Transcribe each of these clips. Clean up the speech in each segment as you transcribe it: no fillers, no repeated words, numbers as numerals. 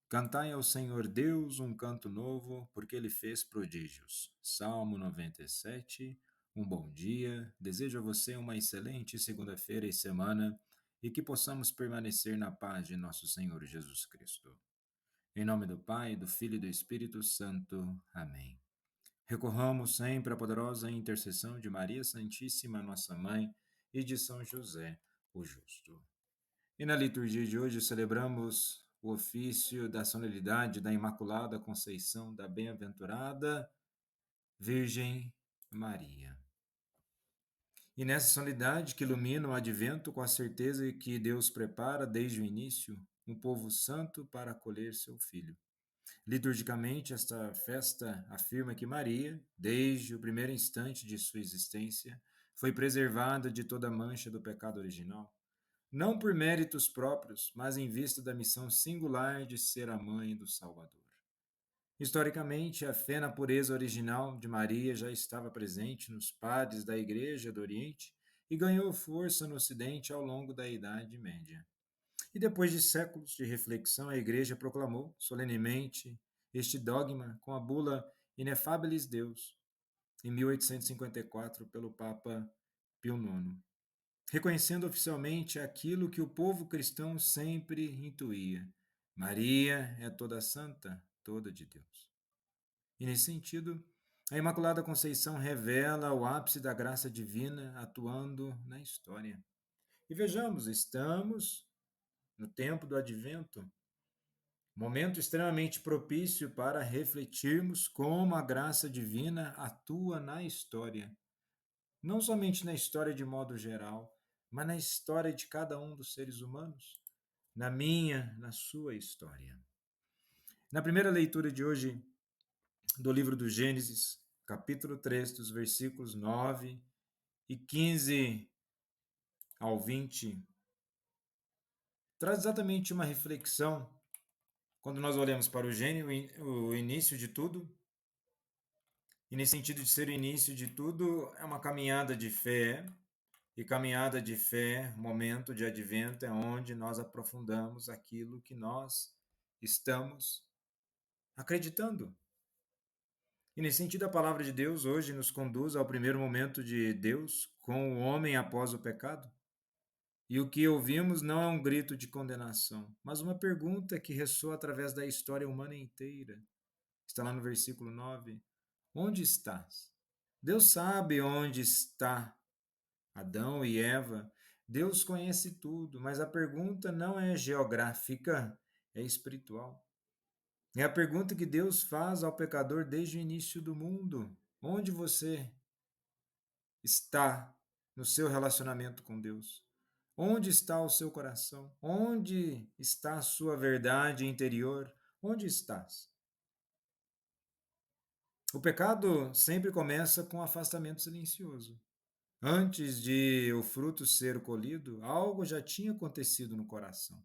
Cantai ao Senhor Deus um canto novo, porque ele fez prodígios. Salmo 97. Um bom dia. Desejo a você uma excelente segunda-feira e semana e que possamos permanecer na paz de nosso Senhor Jesus Cristo. Em nome do Pai, do Filho e do Espírito Santo. Amém. Recorramos sempre à poderosa intercessão de Maria Santíssima, nossa Mãe, e de São José, o Justo. E na liturgia de hoje celebramos o ofício da solenidade da Imaculada Conceição da Bem-aventurada Virgem Maria. E nessa solenidade que ilumina o advento com a certeza que Deus prepara desde o início um povo santo para acolher seu filho. Liturgicamente, esta festa afirma que Maria, desde o primeiro instante de sua existência, foi preservada de toda mancha do pecado original, não por méritos próprios, mas em vista da missão singular de ser a mãe do Salvador. Historicamente, a fé na pureza original de Maria já estava presente nos padres da Igreja do Oriente e ganhou força no Ocidente ao longo da Idade Média. E depois de séculos de reflexão, a Igreja proclamou solenemente este dogma com a bula Ineffabilis Deus, em 1854, pelo Papa Pio IX, reconhecendo oficialmente aquilo que o povo cristão sempre intuía: Maria é toda santa, toda de Deus. E nesse sentido, a Imaculada Conceição revela o ápice da graça divina atuando na história. E vejamos, estamos no tempo do advento, momento extremamente propício para refletirmos como a graça divina atua na história. Não somente na história de modo geral, mas na história de cada um dos seres humanos, na minha, na sua história. Na primeira leitura de hoje do livro do Gênesis, capítulo 3, dos versículos 9 e 15 ao 20, traz exatamente uma reflexão quando nós olhamos para o Gênesis, o início de tudo. E nesse sentido de ser o início de tudo, é uma caminhada de fé. E caminhada de fé, momento de advento, é onde nós aprofundamos aquilo que nós estamos acreditando. E nesse sentido, a palavra de Deus hoje nos conduz ao primeiro momento de Deus com o homem após o pecado. E o que ouvimos não é um grito de condenação, mas uma pergunta que ressoa através da história humana inteira. Está lá no versículo 9. Onde estás? Deus sabe onde está Adão e Eva. Deus conhece tudo, mas a pergunta não é geográfica, é espiritual. É a pergunta que Deus faz ao pecador desde o início do mundo. Onde você está no seu relacionamento com Deus? Onde está o seu coração? Onde está a sua verdade interior? Onde estás? O pecado sempre começa com um afastamento silencioso. Antes de o fruto ser colhido, algo já tinha acontecido no coração.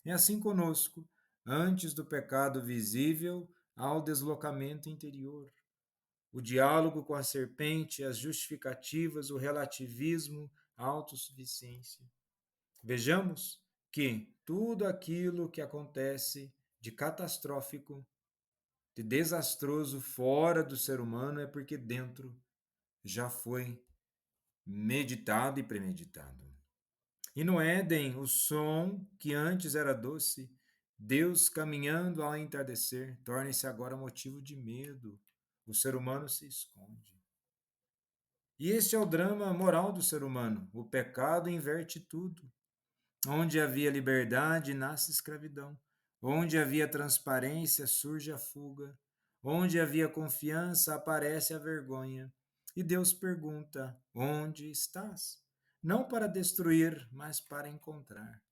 É assim conosco, antes do pecado visível, há o deslocamento interior, o diálogo com a serpente, as justificativas, o relativismo, a autossuficiência. Vejamos que tudo aquilo que acontece de catastrófico, de desastroso fora do ser humano é porque dentro já foi meditado e premeditado. E no Éden, o som que antes era doce, Deus caminhando ao entardecer, torna-se agora motivo de medo. O ser humano se esconde. E este é o drama moral do ser humano. O pecado inverte tudo. Onde havia liberdade, nasce escravidão. Onde havia transparência, surge a fuga. Onde havia confiança, aparece a vergonha. E Deus pergunta: onde estás? Não para destruir, mas para encontrar.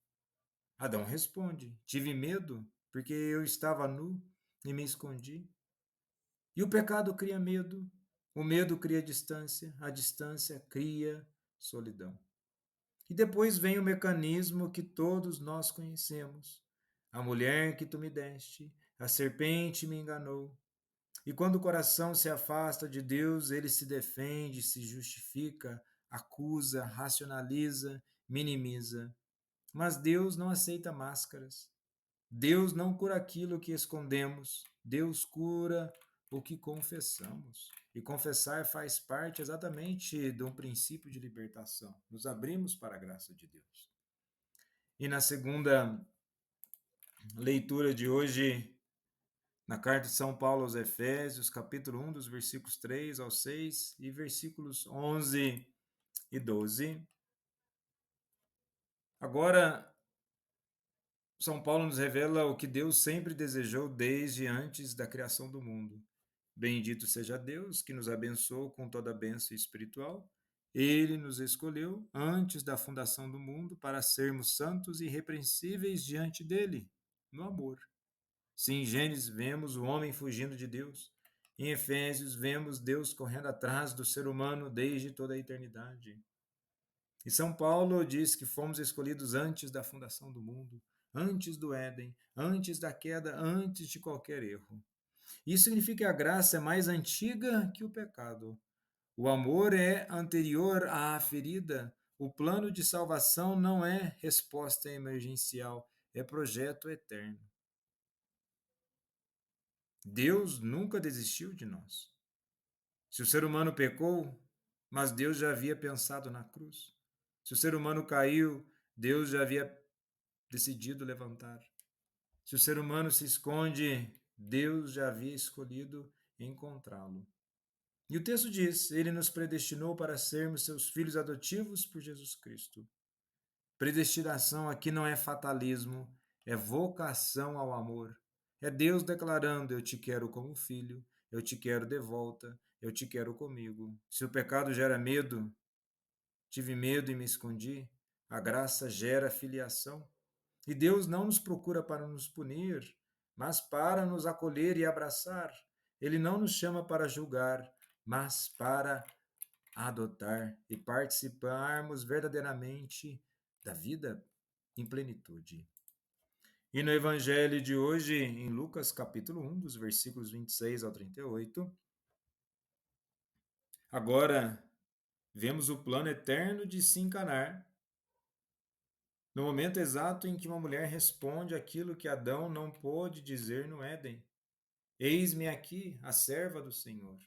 Adão responde: tive medo, porque eu estava nu e me escondi. E o pecado cria medo, o medo cria distância, a distância cria solidão. E depois vem o mecanismo que todos nós conhecemos. A mulher que tu me deste, a serpente me enganou. E quando o coração se afasta de Deus, ele se defende, se justifica, acusa, racionaliza, minimiza. Mas Deus não aceita máscaras. Deus não cura aquilo que escondemos, Deus cura o que confessamos. E confessar faz parte exatamente de um princípio de libertação. Nos abrimos para a graça de Deus. E na segunda leitura de hoje, na carta de São Paulo aos Efésios, capítulo 1, dos versículos 3 ao 6 e versículos 11 e 12. Agora, São Paulo nos revela o que Deus sempre desejou desde antes da criação do mundo. Bendito seja Deus que nos abençoou com toda a bênção espiritual. Ele nos escolheu antes da fundação do mundo para sermos santos e irrepreensíveis diante dele, no amor. Se em Gênesis vemos o homem fugindo de Deus, em Efésios vemos Deus correndo atrás do ser humano desde toda a eternidade. E São Paulo diz que fomos escolhidos antes da fundação do mundo, antes do Éden, antes da queda, antes de qualquer erro. Isso significa que a graça é mais antiga que o pecado. O amor é anterior à ferida. O plano de salvação não é resposta emergencial, é projeto eterno. Deus nunca desistiu de nós. Se o ser humano pecou, mas Deus já havia pensado na cruz. Se o ser humano caiu, Deus já havia decidido levantar. Se o ser humano se esconde, Deus já havia escolhido encontrá-lo. E o texto diz: Ele nos predestinou para sermos seus filhos adotivos por Jesus Cristo. Predestinação aqui não é fatalismo, é vocação ao amor. É Deus declarando: Eu te quero como filho, eu te quero de volta, eu te quero comigo. Se o pecado gera medo, tive medo e me escondi, a graça gera filiação. E Deus não nos procura para nos punir, mas para nos acolher e abraçar. Ele não nos chama para julgar, mas para adotar e participarmos verdadeiramente da vida em plenitude. E no evangelho de hoje, em Lucas capítulo 1, dos versículos 26 ao 38, agora vemos o plano eterno de se encanar no momento exato em que uma mulher responde aquilo que Adão não pôde dizer no Éden: Eis-me aqui, a serva do Senhor.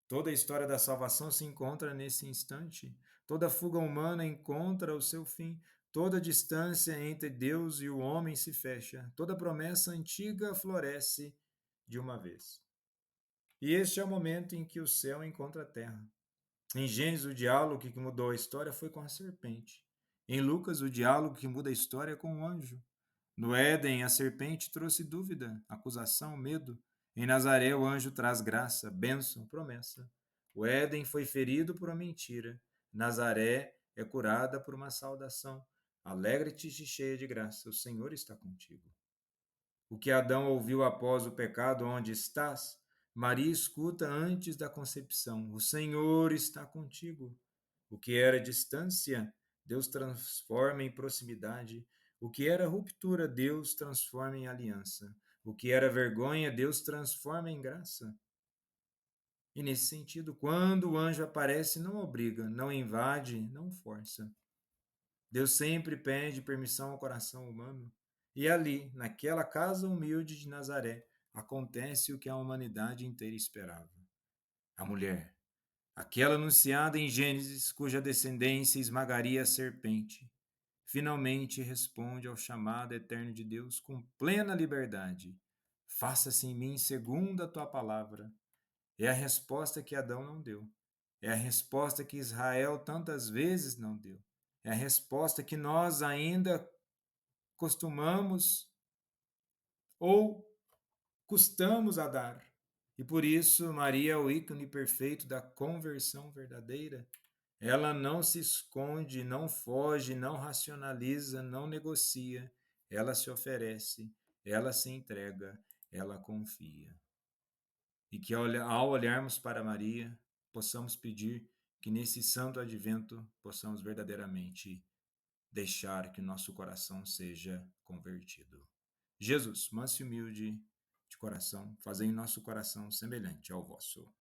Toda a história da salvação se encontra nesse instante. Toda fuga humana encontra o seu fim. Toda distância entre Deus e o homem se fecha. Toda promessa antiga floresce de uma vez. E este é o momento em que o céu encontra a terra. Em Gênesis, o diálogo que mudou a história foi com a serpente. Em Lucas, o diálogo que muda a história é com o anjo. No Éden, a serpente trouxe dúvida, acusação, medo. Em Nazaré, o anjo traz graça, bênção, promessa. O Éden foi ferido por uma mentira. Nazaré é curada por uma saudação. Alegre-te, cheia de graça, o Senhor está contigo. O que Adão ouviu após o pecado, onde estás? Maria escuta antes da concepção. O Senhor está contigo. O que era distância, Deus transforma em proximidade. O que era ruptura, Deus transforma em aliança. O que era vergonha, Deus transforma em graça. E nesse sentido, quando o anjo aparece, não obriga, não invade, não força. Deus sempre pede permissão ao coração humano. E ali, naquela casa humilde de Nazaré, acontece o que a humanidade inteira esperava. A mulher, aquela anunciada em Gênesis, cuja descendência esmagaria a serpente, finalmente responde ao chamado eterno de Deus com plena liberdade. Faça-se em mim segundo a tua palavra. É a resposta que Adão não deu. É a resposta que Israel tantas vezes não deu. É a resposta que nós ainda costumamos ou custamos a dar. E por isso, Maria é o ícone perfeito da conversão verdadeira. Ela não se esconde, não foge, não racionaliza, não negocia. Ela se oferece, ela se entrega, ela confia. E que ao olharmos para Maria, possamos pedir que nesse santo advento possamos verdadeiramente deixar que nosso coração seja convertido. Jesus, manso e humilde de coração, fazei em nosso coração semelhante ao vosso.